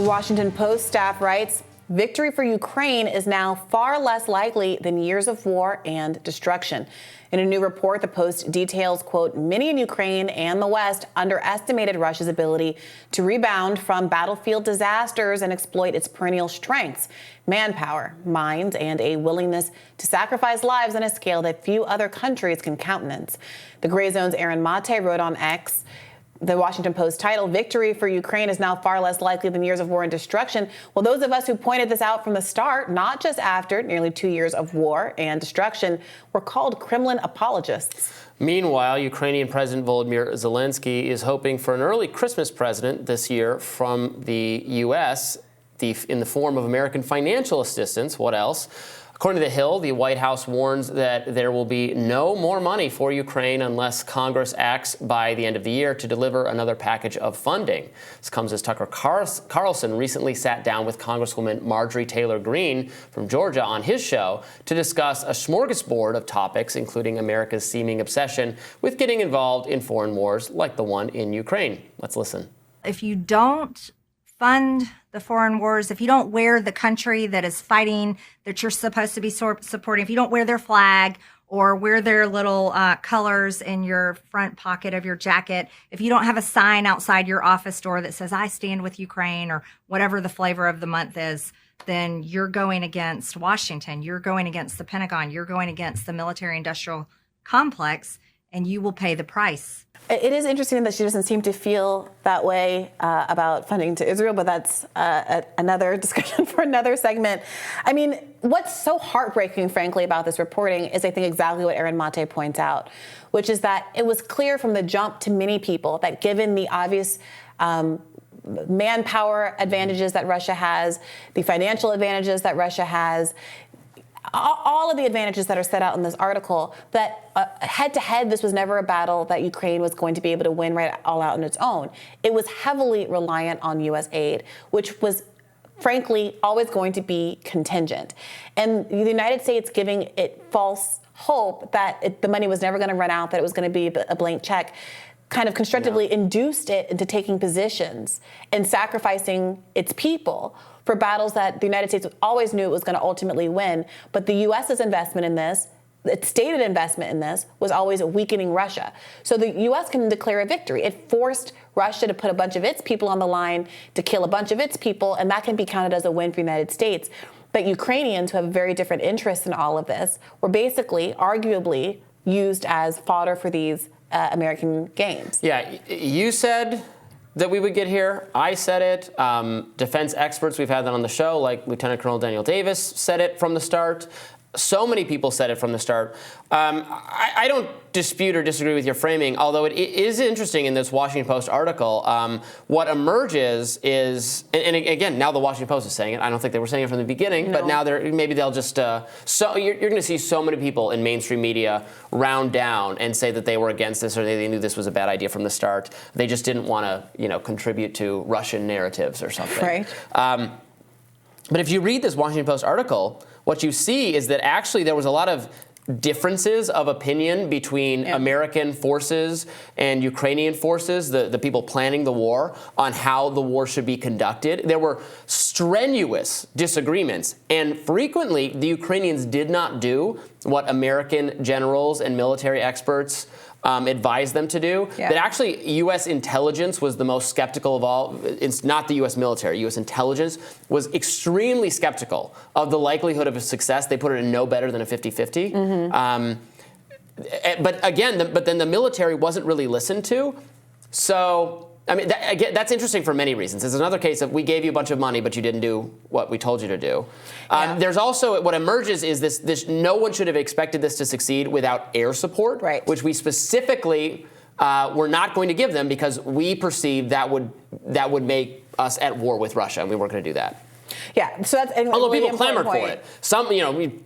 Washington Post staff writes, victory for Ukraine is now far less likely than years of war and destruction. In a new report, the Post details, quote, many in Ukraine and the West underestimated Russia's ability to rebound from battlefield disasters and exploit its perennial strengths, manpower, minds, and a willingness to sacrifice lives on a scale that few other countries can countenance. The Gray Zone's Aaron Mate wrote on X, the Washington Post title, victory for Ukraine is now far less likely than years of war and destruction. Well, those of us who pointed this out from the start, not just after nearly 2 years of war and destruction, were called Kremlin apologists. Meanwhile, Ukrainian President Volodymyr Zelensky is hoping for an early Christmas present this year from the U.S. in the form of American financial assistance. What else? According to The Hill, the White House warns that there will be no more money for Ukraine unless Congress acts by the end of the year to deliver another package of funding. This comes as Tucker Carlson recently sat down with Congresswoman Marjorie Taylor Greene from Georgia on his show to discuss a smorgasbord of topics, including America's seeming obsession with getting involved in foreign wars like the one in Ukraine. Let's listen. If you don't fund the foreign wars, if you don't wear the country that is fighting that you're supposed to be supporting, if you don't wear their flag or wear their little colors in your front pocket of your jacket, if you don't have a sign outside your office door that says, I stand with Ukraine, or whatever the flavor of the month is, then you're going against Washington. You're going against the Pentagon. You're going against the military-industrial complex, and you will pay the price. It is interesting that she doesn't seem to feel that way about funding to Israel, but that's another discussion for another segment. I mean, what's so heartbreaking, frankly, about this reporting is, I think, exactly what Aaron Mate points out, which is that it was clear from the jump to many people that given the obvious manpower advantages that Russia has, the financial advantages that Russia has, all of the advantages that are set out in this article, that head-to-head, this was never a battle that Ukraine was going to be able to win right all out on its own. It was heavily reliant on U.S. aid, which was, frankly, always going to be contingent. And the United States giving it false hope that the money was never going to run out, that it was going to be a blank check, kind of constructively induced it into taking positions and sacrificing its people for battles that the United States always knew it was going to ultimately win. But the U.S.'s investment in this, its stated investment in this, was always weakening Russia. So the U.S. can declare a victory. It forced Russia to put a bunch of its people on the line, to kill a bunch of its people, and that can be counted as a win for the United States. But Ukrainians, who have very different interests in all of this, were basically, arguably, used as fodder for these American games. Yeah, you said that we would get here. I said it. Defense experts, we've had that on the show, like Lieutenant Colonel Daniel Davis said it from the start. So many people said it from the start. I don't dispute or disagree with your framing, although it is interesting in this Washington Post article. What emerges is, and again, now the Washington Post is saying it. I don't think they were saying it from the beginning, but now maybe they'll just. So you're going to see so many people in mainstream media round down and say that they were against this, or they knew this was a bad idea from the start. They just didn't want to, contribute to Russian narratives or something. Right. But if you read this Washington Post article, what you see is that actually there was a lot of differences of opinion between American forces and Ukrainian forces, the people planning the war, on how the war should be conducted. There were strenuous disagreements, and frequently the Ukrainians did not do what American generals and military experts advised them to do. Yeah. That actually U.S. intelligence was the most skeptical of all. It's not the U.S. military. U.S. intelligence was extremely skeptical of the likelihood of a success. They put it in no better than a 50-50. But again, but then the military wasn't really listened to. So, I mean, that's interesting for many reasons. There's another case of we gave you a bunch of money, but you didn't do what we told you to do. There's also, what emerges is this no one should have expected this to succeed without air support, which we specifically were not going to give them because we perceived that would make us at war with Russia, and we weren't going to do that. Yeah, so that's although really people clamored for it. Some,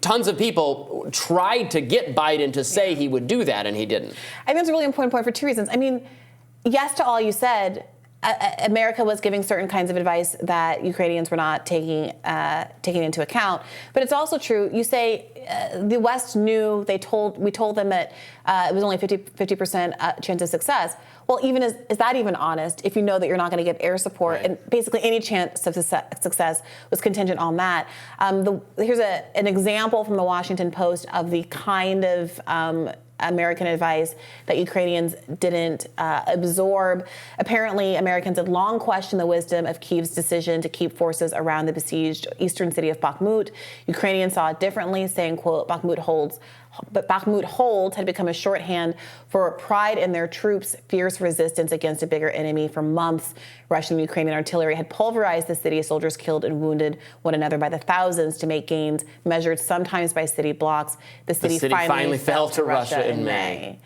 tons of people tried to get Biden to say he would do that, and he didn't. I think it's a really important point for two reasons. I mean, yes to all you said, America was giving certain kinds of advice that Ukrainians were not taking into account. But it's also true. You say the West knew. We told them that it was only 50% chance of success. Well, is that even honest? If you know that you're not going to give air support, and basically any chance of success was contingent on that. Here's an example from the Washington Post of the kind of American advice that Ukrainians didn't absorb. Apparently, Americans had long questioned the wisdom of Kyiv's decision to keep forces around the besieged eastern city of Bakhmut. Ukrainians saw it differently, saying, quote, Bakhmut hold had become a shorthand for pride in their troops' fierce resistance against a bigger enemy. For months, Russian and Ukrainian artillery had pulverized the city. Soldiers killed and wounded one another by the thousands to make gains measured sometimes by city blocks. The city finally fell to Russia in May.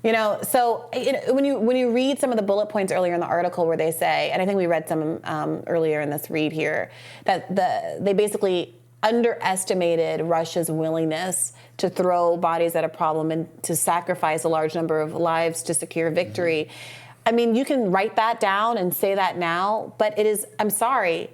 So when you read some of the bullet points earlier in the article where they say, and I think we read some earlier in this read here, that they basically underestimated Russia's willingness to throw bodies at a problem and to sacrifice a large number of lives to secure victory. Mm-hmm. I mean, you can write that down and say that now, but it is, I'm sorry,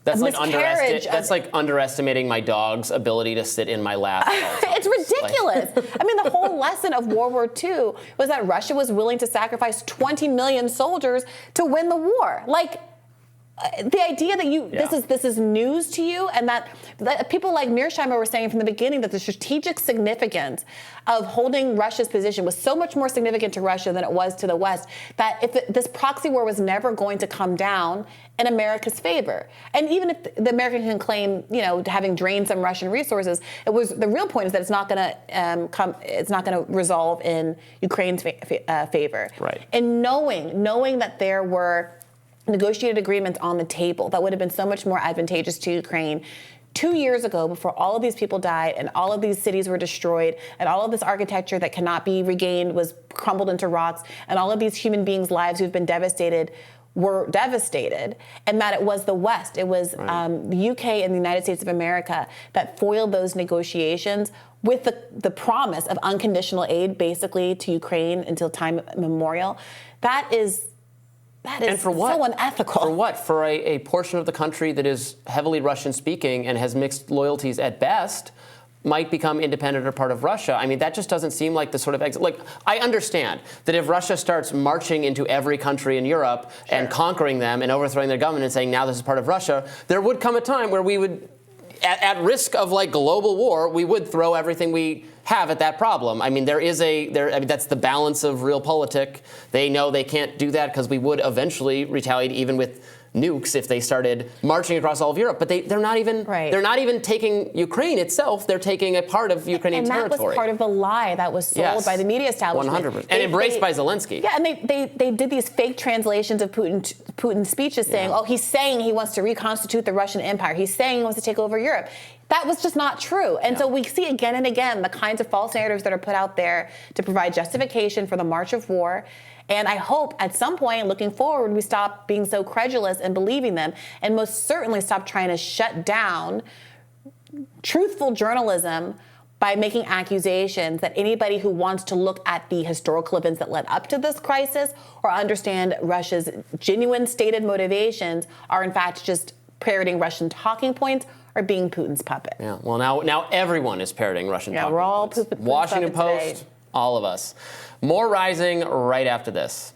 that's like underestimating my dog's ability to sit in my lap. It's ridiculous. I mean, the whole lesson of World War II was that Russia was willing to sacrifice 20 million soldiers to win the war. The idea that this is news to you, and that people like Mearsheimer were saying from the beginning that the strategic significance of holding Russia's position was so much more significant to Russia than it was to the West, that if this proxy war was never going to come down in America's favor. And even if the Americans can claim, having drained some Russian resources, the real point is that it's not going to resolve in Ukraine's favor. Right. And knowing that there were negotiated agreements on the table that would have been so much more advantageous to Ukraine 2 years ago, before all of these people died and all of these cities were destroyed and all of this architecture that cannot be regained was crumbled into rocks, and all of these human beings' lives who've been devastated were devastated, and that it was the West, it was the UK and the United States of America that foiled those negotiations with the promise of unconditional aid, basically, to Ukraine until time immemorial. That is so unethical. For what? For a portion of the country that is heavily Russian-speaking and has mixed loyalties at best, might become independent or part of Russia. I mean, that just doesn't seem like the sort of exit. I understand that if Russia starts marching into every country in Europe and conquering them and overthrowing their government and saying, now this is part of Russia, there would come a time where we would, at risk of global war, we would throw everything we have at that problem. I mean, that's the balance of realpolitik. They know they can't do that because we would eventually retaliate even with nukes if they started marching across all of Europe. But they're not even taking Ukraine itself. They're taking a part of Ukrainian territory. And that was part of the lie that was sold by the media establishment. 100%. And embraced by Zelensky. Yeah, and they did these fake translations of Putin's speeches saying, he's saying he wants to reconstitute the Russian Empire. He's saying he wants to take over Europe. That was just not true. And so we see again and again the kinds of false narratives that are put out there to provide justification for the march of war. And I hope at some point, looking forward, we stop being so credulous and believing them, and most certainly stop trying to shut down truthful journalism by making accusations that anybody who wants to look at the historical events that led up to this crisis or understand Russia's genuine stated motivations are in fact just parroting Russian talking points or being Putin's puppet. Yeah. Well, now everyone is parroting Russian talking points. Washington Post, all of us. More Rising right after this.